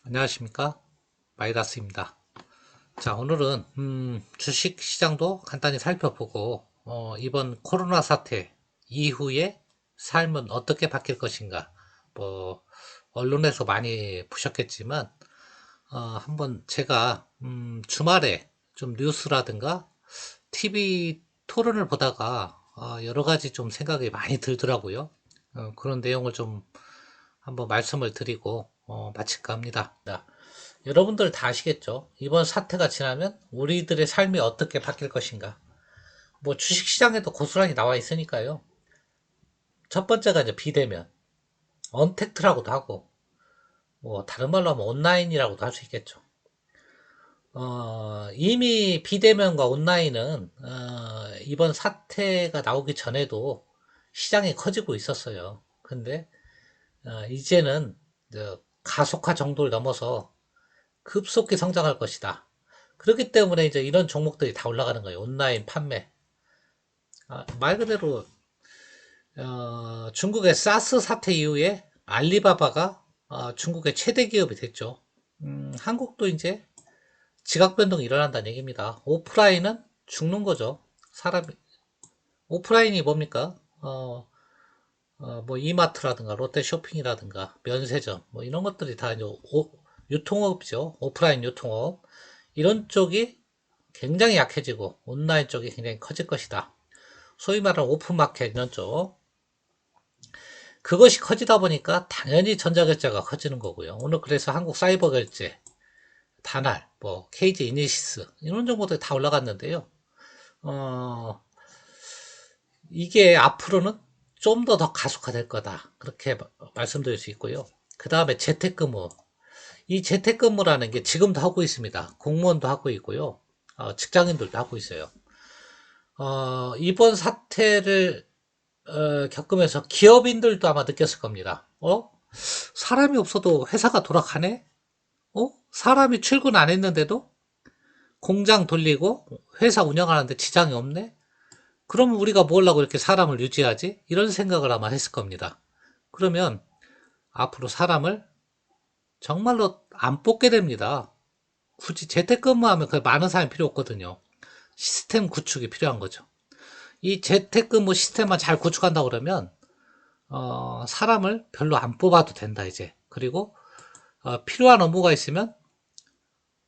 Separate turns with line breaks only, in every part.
안녕하십니까, 마이다스입니다. 자, 오늘은 주식 시장도 간단히 살펴보고 이번 코로나 사태 이후에 삶은 어떻게 바뀔 것인가, 뭐 언론에서 많이 보셨겠지만 한번 제가 주말에 좀 뉴스라든가 TV 토론을 보다가 여러 가지 좀 생각이 많이 들더라고요. 그런 내용을 좀 한번 말씀을 드리고 마칠까 합니다. 여러분들 다 아시겠죠? 이번 사태가 지나면 우리들의 삶이 어떻게 바뀔 것인가. 뭐 주식시장에도 고스란히 나와 있으니까요. 첫 번째가 이제 비대면, 언택트라고도 하고, 뭐 다른 말로 하면 온라인이라고도 할 수 있겠죠. 이미 비대면과 온라인은 이번 사태가 나오기 전에도 시장이 커지고 있었어요. 근데 이제는 가속화 정도를 넘어서 급속히 성장할 것이다. 그렇기 때문에 이제 이런 종목들이 다 올라가는 거예요. 온라인 판매. 말 그대로 중국의 사스 사태 이후에 알리바바가 중국의 최대 기업이 됐죠. 한국도 이제 지각 변동이 일어난다는 얘기입니다. 오프라인은 죽는 거죠. 사람이 오프라인이 뭡니까? 뭐 이마트라든가 롯데쇼핑이라든가 면세점 뭐 이런 것들이 다 이제 유통업이죠. 오프라인 유통업 이런 쪽이 굉장히 약해지고 온라인 쪽이 굉장히 커질 것이다. 소위 말하는 오픈마켓 이런 쪽 그것이 커지다 보니까 당연히 전자결제가 커지는 거고요. 오늘 그래서 한국 사이버결제, 다날, 뭐 KG 이니시스 이런 정보들이 다 올라갔는데요. 어, 이게 앞으로는 좀 더 가속화될 거다. 그렇게 말씀드릴 수 있고요. 그 다음에 재택근무. 이 재택근무라는 게 지금도 하고 있습니다. 공무원도 하고 있고요. 직장인들도 하고 있어요. 이번 사태를 겪으면서 기업인들도 아마 느꼈을 겁니다. 사람이 없어도 회사가 돌아가네? 사람이 출근 안 했는데도 공장 돌리고 회사 운영하는데 지장이 없네? 그러면 우리가 뭐 하려고 이렇게 사람을 유지하지? 이런 생각을 아마 했을 겁니다. 그러면 앞으로 사람을 정말로 안 뽑게 됩니다. 굳이 재택근무하면 그 많은 사람이 필요 없거든요. 시스템 구축이 필요한 거죠. 이 재택근무 시스템만 잘 구축한다 그러면 사람을 별로 안 뽑아도 된다 이제. 그리고 필요한 업무가 있으면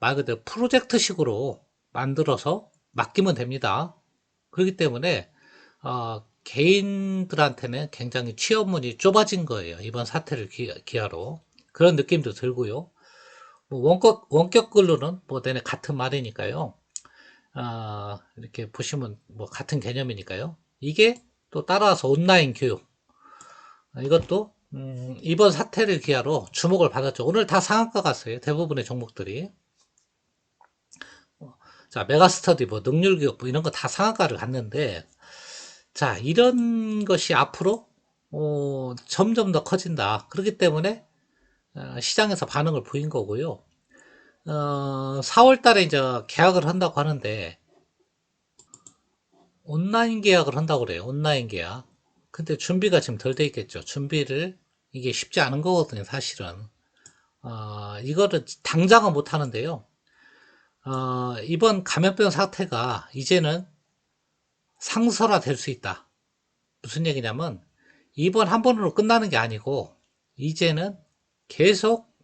말 그대로 프로젝트식으로 만들어서 맡기면 됩니다. 그렇기 때문에 개인들한테는 굉장히 취업문이 좁아진 거예요. 이번 사태를 기하로 그런 느낌도 들고요. 뭐 원격 근로는 뭐 내내 같은 말이니까요. 이렇게 보시면 뭐 같은 개념이니까요. 이게 또 따라서 온라인 교육 이것도 이번 사태를 기하로 주목을 받았죠. 오늘 다 상한가 갔어요. 대부분의 종목들이. 자, 메가스터디, 뭐, 능률기업, 뭐, 이런 거 다 상한가를 갔는데, 자, 이런 것이 앞으로, 점점 더 커진다. 그렇기 때문에, 시장에서 반응을 보인 거고요. 4월 달에 이제 계약을 한다고 하는데, 온라인 계약을 한다고 그래요. 온라인 계약. 근데 준비가 지금 덜 돼 있겠죠. 준비를, 이게 쉽지 않은 거거든요, 사실은. 이거를 당장은 못 하는데요. 이번 감염병 사태가 이제는 상설화 될 수 있다. 무슨 얘기냐면 이번 한 번으로 끝나는 게 아니고 이제는 계속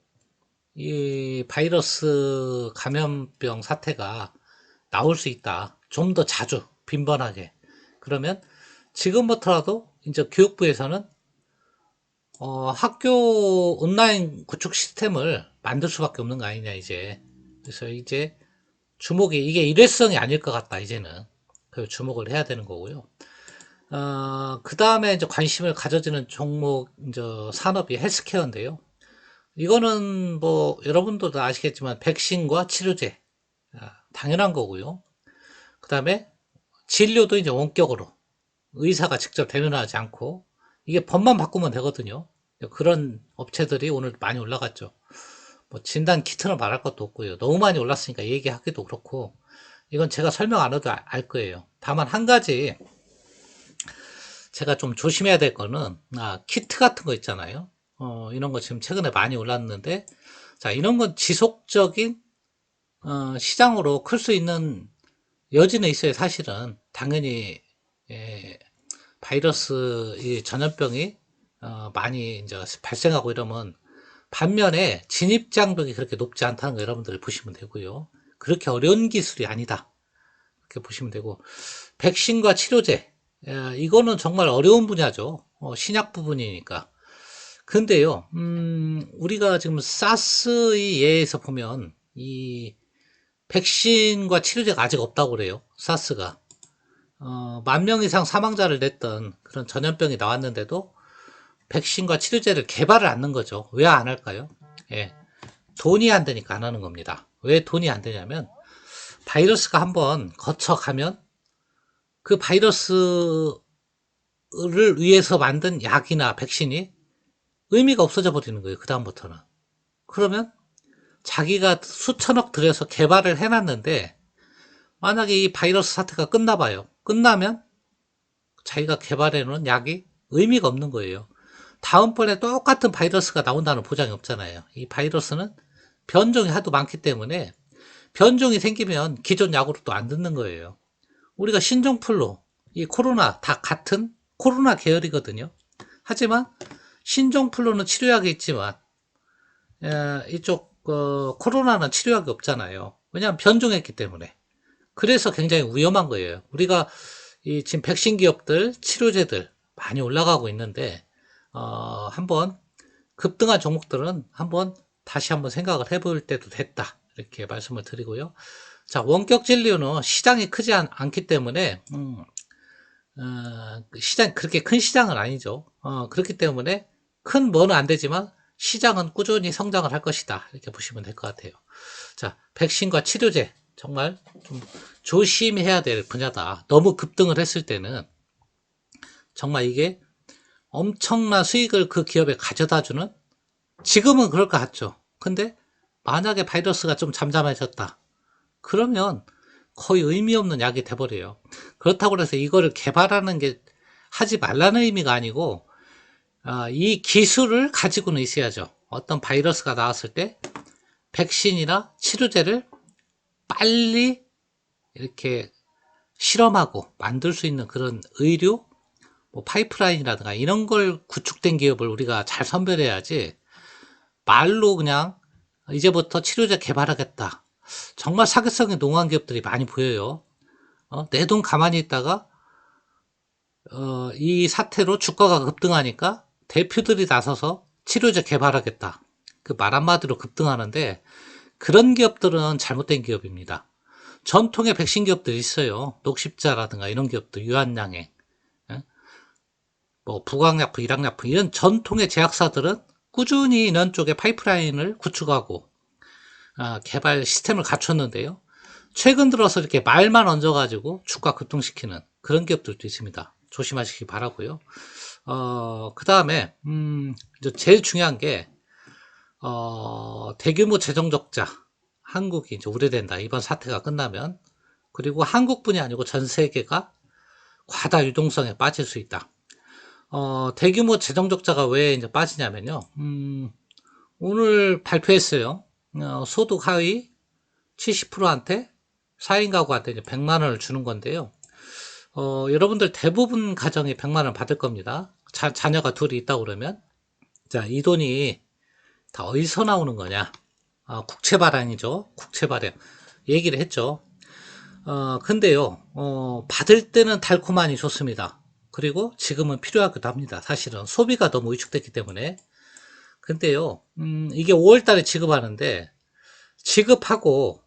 이 바이러스 감염병 사태가 나올 수 있다. 좀 더 자주 빈번하게. 그러면 지금부터라도 이제 교육부에서는 학교 온라인 구축 시스템을 만들 수밖에 없는 거 아니냐 이제. 그래서 이제 주목이 이게 일회성이 아닐 것 같다 이제는. 그 주목을 해야 되는 거고요. 그 다음에 이제 관심을 가져지는 종목, 이제 산업이 헬스케어인데요. 이거는 뭐, 여러분도 다 아시겠지만, 백신과 치료제, 당연한 거고요. 그 다음에 진료도 이제 원격으로, 의사가 직접 대면하지 않고, 이게 법만 바꾸면 되거든요. 그런 업체들이 오늘 많이 올라갔죠. 뭐, 진단 키트는 말할 것도 없고요. 너무 많이 올랐으니까 얘기하기도 그렇고, 이건 제가 설명 안 해도 알 거예요. 다만 한 가지, 제가 좀 조심해야 될 거는 키트 같은 거 있잖아요. 이런 거 지금 최근에 많이 올랐는데 자, 이런 건 지속적인 시장으로 클 수 있는 여지는 있어요. 사실은 당연히 예, 바이러스 이 전염병이 많이 이제 발생하고 이러면 반면에 진입장벽이 그렇게 높지 않다는 거 여러분들 보시면 되고요. 그렇게 어려운 기술이 아니다. 그렇게 보시면 되고 백신과 치료제 이거는 정말 어려운 분야죠. 신약 부분이니까. 근데요, 우리가 지금 사스의 예에서 보면 이 백신과 치료제가 아직 없다고 그래요. 사스가. 10,000명 이상 사망자를 냈던 그런 전염병이 나왔는데도 백신과 치료제를 개발을 안 하는 거죠. 왜 안 할까요? 예, 돈이 안 되니까 안 하는 겁니다. 왜 돈이 안 되냐면 바이러스가 한번 거쳐가면 그 바이러스를 위해서 만든 약이나 백신이 의미가 없어져 버리는 거예요. 그다음부터는. 그러면 자기가 수천억 들여서 개발을 해놨는데 만약에 이 바이러스 사태가 끝나봐요. 끝나면 자기가 개발해놓은 약이 의미가 없는 거예요. 다음번에 똑같은 바이러스가 나온다는 보장이 없잖아요. 이 바이러스는 변종이 하도 많기 때문에 변종이 생기면 기존 약으로 또 안 듣는 거예요. 우리가 신종플루, 이 코로나 다 같은 코로나 계열이거든요. 하지만 신종플루는 치료약이 있지만 이쪽 코로나는 치료약이 없잖아요. 왜냐하면 변종했기 때문에. 그래서 굉장히 위험한 거예요. 우리가 이 지금 백신 기업들, 치료제들 많이 올라가고 있는데 한번 급등한 종목들은 다시 한번 생각을 해볼 때도 됐다. 이렇게 말씀을 드리고요. 자, 원격 진료는 시장이 크지 않기 때문에 시장 그렇게 큰 시장은 아니죠. 그렇기 때문에 큰 뭐는 안 되지만 시장은 꾸준히 성장을 할 것이다. 이렇게 보시면 될 것 같아요. 자, 백신과 치료제 정말 좀 조심해야 될 분야다. 너무 급등을 했을 때는 정말 이게 엄청난 수익을 그 기업에 가져다 주는 지금은 그럴 것 같죠. 근데 만약에 바이러스가 좀 잠잠해졌다. 그러면 거의 의미 없는 약이 돼버려요. 그렇다고 해서 이거를 개발하는 게 하지 말라는 의미가 아니고 이 기술을 가지고는 있어야죠. 어떤 바이러스가 나왔을 때 백신이나 치료제를 빨리 이렇게 실험하고 만들 수 있는 그런 의료 뭐 파이프라인이라든가 이런 걸 구축된 기업을 우리가 잘 선별해야지 말로 그냥 이제부터 치료제 개발하겠다. 정말 사기성이 농한 기업들이 많이 보여요. 내 돈 가만히 있다가 이 사태로 주가가 급등하니까 대표들이 나서서 치료제 개발하겠다. 그 말 한마디로 급등하는데 그런 기업들은 잘못된 기업입니다. 전통의 백신 기업들이 있어요. 녹십자라든가 이런 기업들, 유한양행, 뭐 부광약품, 일학약품 이런 전통의 제약사들은 꾸준히 이런 쪽에 파이프라인을 구축하고 개발 시스템을 갖췄는데요. 최근 들어서 이렇게 말만 얹어가지고 주가 급등시키는 그런 기업들도 있습니다. 조심하시기 바라고요. 그 다음에 제일 중요한 게 대규모 재정 적자 한국이 이제 우려된다. 이번 사태가 끝나면. 그리고 한국뿐이 아니고 전 세계가 과다 유동성에 빠질 수 있다. 대규모 재정 적자가 왜 이제 빠지냐면요. 오늘 발표했어요. 소득 하위 70%한테 4인 가구한테 이제 100만 원을 주는 건데요. 여러분들 대부분 가정이 100만 원 받을 겁니다. 자녀가 둘이 있다고 그러면. 자, 이 돈이 다 어디서 나오는 거냐? 국채 발행이죠. 국채 발행. 얘기를 했죠. 근데요, 받을 때는 달콤하니 좋습니다. 그리고 지금은 필요하기도 합니다. 사실은 소비가 너무 위축됐기 때문에. 근데요, 이게 5월 달에 지급하는데, 지급하고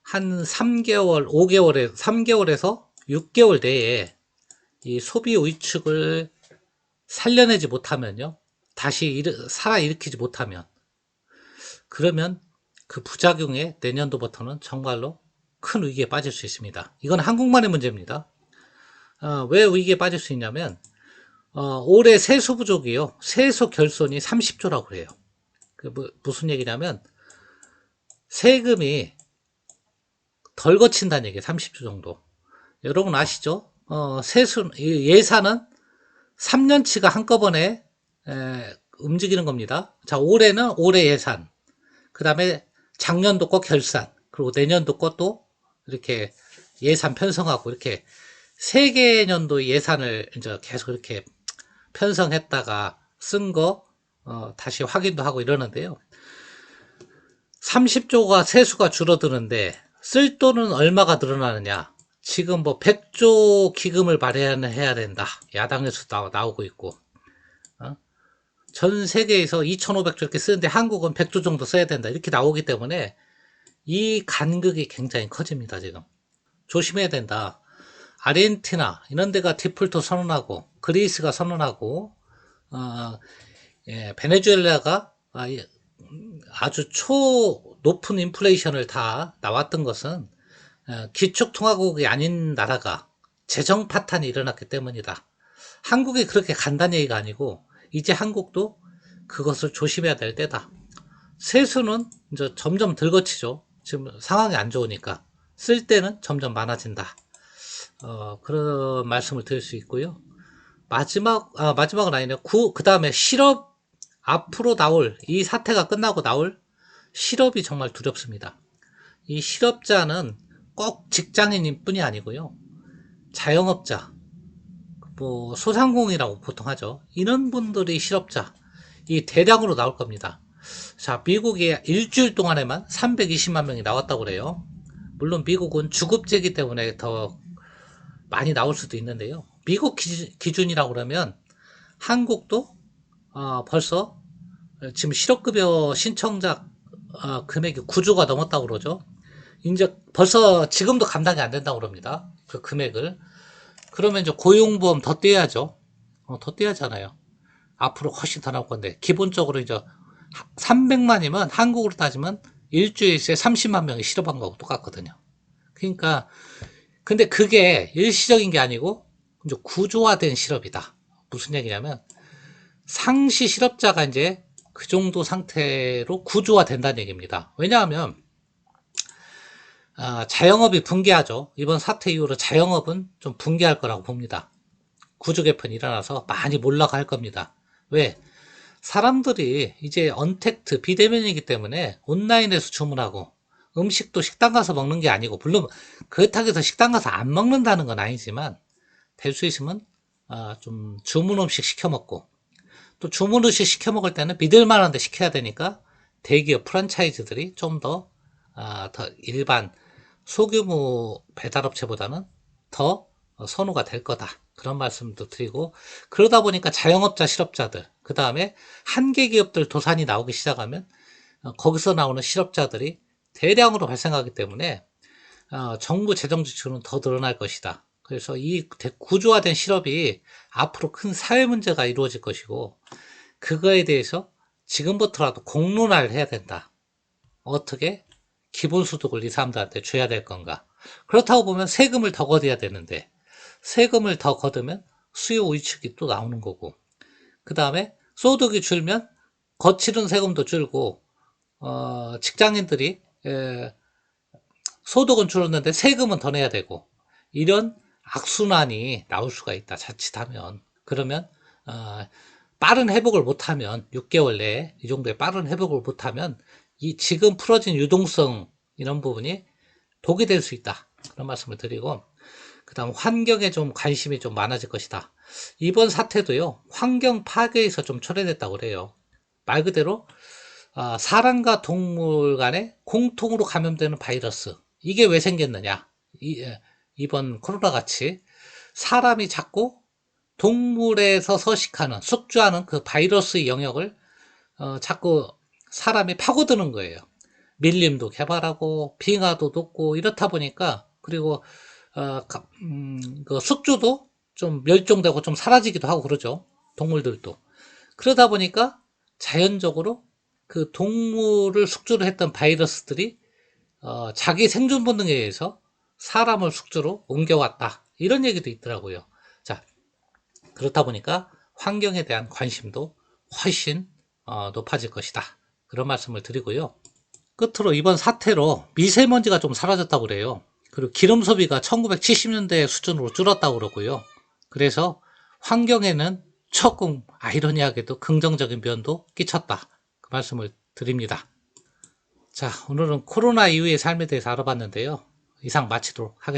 한 3개월, 5개월에, 3개월에서 6개월 내에 이 소비 위축을 살려내지 못하면요, 다시 살아일으키지 못하면, 그러면 그 부작용에 내년도부터는 정말로 큰 위기에 빠질 수 있습니다. 이건 한국만의 문제입니다. 왜 위기에 빠질 수 있냐면 올해 세수 부족이요. 세수 결손이 30조라고 그래요. 무슨 얘기냐면 세금이 덜 거친다는 얘기예요. 30조 정도. 여러분 아시죠? 예산은 3년치가 한꺼번에 움직이는 겁니다. 자, 올해는 올해 예산. 그 다음에 작년도 거 결산, 그리고 내년도 것도 이렇게 예산 편성하고 이렇게 세 개 년도 예산을 이제 계속 이렇게 편성했다가 쓴 거 다시 확인도 하고 이러는데요. 30조가 세수가 줄어드는데 쓸 돈은 얼마가 늘어나느냐? 지금 뭐 100조 기금을 발행해야 된다. 야당에서 나오고 있고, 전 세계에서 2,500조 이렇게 쓰는데 한국은 100조 정도 써야 된다. 이렇게 나오기 때문에 이 간극이 굉장히 커집니다, 지금. 조심해야 된다. 아르헨티나 이런 데가 디폴트 선언하고 그리스가 선언하고 베네수엘라가 아주 초 높은 인플레이션을 다 나왔던 것은 기축통화국이 아닌 나라가 재정 파탄이 일어났기 때문이다. 한국이 그렇게 간단 얘기가 아니고 이제 한국도 그것을 조심해야 될 때다. 세수는 이제 점점 덜 거치죠. 지금 상황이 안 좋으니까 쓸 때는 점점 많아진다. 그런 말씀을 드릴 수 있고요. 마지막은 아니네요. 그 다음에 실업, 앞으로 나올, 이 사태가 끝나고 나올 실업이 정말 두렵습니다. 이 실업자는 꼭 직장인일 뿐이 아니고요. 자영업자, 뭐, 소상공인이라고 보통 하죠. 이런 분들이 실업자, 이 대량으로 나올 겁니다. 자, 미국이 일주일 동안에만 320만 명이 나왔다고 그래요. 물론 미국은 주급제이기 때문에 더 많이 나올 수도 있는데요. 미국 기준이라고 그러면 한국도 벌써 지금 실업급여 신청자 금액이 9조가 넘었다고 그러죠. 이제 벌써 지금도 감당이 안 된다고 그럽니다. 그 금액을. 그러면 이제 고용보험 더 떼야죠. 더 떼야잖아요. 앞으로 훨씬 더 나올 건데 기본적으로 이제 300만이면 한국으로 따지면 일주일에 30만 명이 실업한 거하고 똑같거든요. 그러니까 근데 그게 일시적인 게 아니고 이제 구조화된 실업이다. 무슨 얘기냐면 상시 실업자가 이제 그 정도 상태로 구조화된다는 얘기입니다. 왜냐하면 자영업이 붕괴하죠. 이번 사태 이후로 자영업은 좀 붕괴할 거라고 봅니다. 구조 개편이 일어나서 많이 몰락할 겁니다. 왜? 사람들이 이제 언택트 비대면이기 때문에 온라인에서 주문하고 음식도 식당 가서 먹는 게 아니고, 물론 그렇다고 해서 식당 가서 안 먹는다는 건 아니지만 될 수 있으면 좀 주문 음식 시켜 먹고, 또 주문 음식 시켜 먹을 때는 믿을 만한 데 시켜야 되니까 대기업 프랜차이즈들이 좀 더 일반 소규모 배달업체보다는 더 선호가 될 거다. 그런 말씀도 드리고, 그러다 보니까 자영업자 실업자들, 그 다음에 한계 기업들 도산이 나오기 시작하면 거기서 나오는 실업자들이 대량으로 발생하기 때문에 정부 재정 지출은 더 늘어날 것이다. 그래서 이 구조화된 실업이 앞으로 큰 사회 문제가 이루어질 것이고, 그거에 대해서 지금부터라도 공론화를 해야 된다. 어떻게 기본소득을 이 사람들한테 줘야 될 건가. 그렇다고 보면 세금을 더 걷어야 되는데, 세금을 더 걷으면 수요 위축이 또 나오는 거고, 그 다음에 소득이 줄면 거치는 세금도 줄고, 직장인들이 소득은 줄었는데 세금은 더 내야 되고, 이런 악순환이 나올 수가 있다. 자칫하면. 그러면 빠른 회복을 못하면 6개월 내에 이 정도의 빠른 회복을 못하면 이 지금 풀어진 유동성 이런 부분이 독이 될 수 있다. 그런 말씀을 드리고, 그 다음 환경에 좀 관심이 좀 많아질 것이다. 이번 사태도요, 환경 파괴에서 좀 초래됐다고 그래요. 말 그대로 사람과 동물 간에 공통으로 감염되는 바이러스, 이게 왜 생겼느냐. 이번 코로나 같이 사람이 자꾸 동물에서 서식하는, 숙주하는 그 바이러스의 영역을 자꾸 사람이 파고드는 거예요. 밀림도 개발하고 빙하도 녹고 이렇다 보니까, 그리고 그 숙주도 좀 멸종되고 좀 사라지기도 하고 그러죠. 동물들도. 그러다 보니까 자연적으로 그 동물을 숙주로 했던 바이러스들이 자기 생존 본능에 의해서 사람을 숙주로 옮겨왔다. 이런 얘기도 있더라고요. 자, 그렇다 보니까 환경에 대한 관심도 훨씬 높아질 것이다. 그런 말씀을 드리고요. 끝으로 이번 사태로 미세먼지가 좀 사라졌다고 그래요. 그리고 기름 소비가 1970년대 수준으로 줄었다고 그러고요. 그래서 환경에는 조금 아이러니하게도 긍정적인 면도 끼쳤다. 그 말씀을 드립니다. 자, 오늘은 코로나 이후의 삶에 대해서 알아봤는데요. 이상 마치도록 하겠습니다.